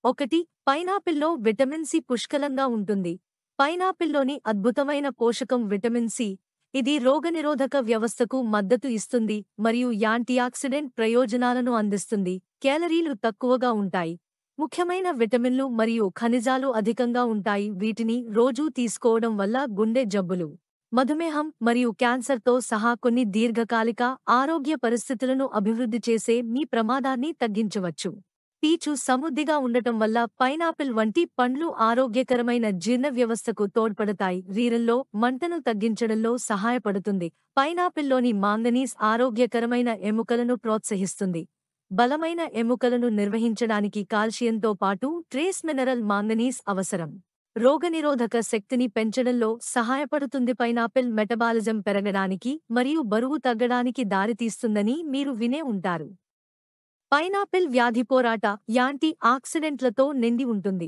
ఒకటి. పైనాపిల్లో vitamin C పుష్కలంగా ఉంటుంది. పైనాపిల్లోని అద్భుతమైన పోషకం విటమిన్ సి. ఇది రోగనిరోధక వ్యవస్థకు మద్దతు ఇస్తుంది మరియు యాంటీఆక్సిడెంట్ ప్రయోజనాలను అందిస్తుంది. కేలరీలు తక్కువగా ఉంటాయి. ముఖ్యమైన విటమిన్లు మరియు ఖనిజాలు అధికంగా ఉంటాయి. వీటిని రోజూ తీసుకోవడం వల్ల గుండె జబ్బులు, మధుమేహం మరియు క్యాన్సర్తో సహా కొన్ని దీర్ఘకాలిక ఆరోగ్య పరిస్థితులను అభివృద్ధి చేసే మీ ప్రమాదాన్ని తగ్గించవచ్చు. పీచు సమృద్ధిగా ఉండటం వల్ల పైనాపిల్ వంటి పండ్లు ఆరోగ్యకరమైన జీర్ణ వ్యవస్థకు తోడ్పడతాయి. రీరంలో మంటను తగ్గించడంలో సహాయపడుతుంది. పైనాపిల్లోని మాంగనీస్ ఆరోగ్యకరమైన ఎముకలను ప్రోత్సహిస్తుంది. బలమైన ఎముకలను నిర్వహించడానికి కాల్షియంతో పాటు ట్రేస్ మినరల్ మాంగనీస్ అవసరం. రోగనిరోధక శక్తిని పెంచడంలో సహాయపడుతుంది. పైనాపిల్ మెటబాలిజం పెరగడానికి మరియు బరువు తగ్గడానికి దారితీస్తుందని మీరు వినే ఉంటారు. పైనాపిల్ వ్యాధి పోరాట యాంటీ ఆక్సిడెంట్లతో నిండి ఉంటుంది.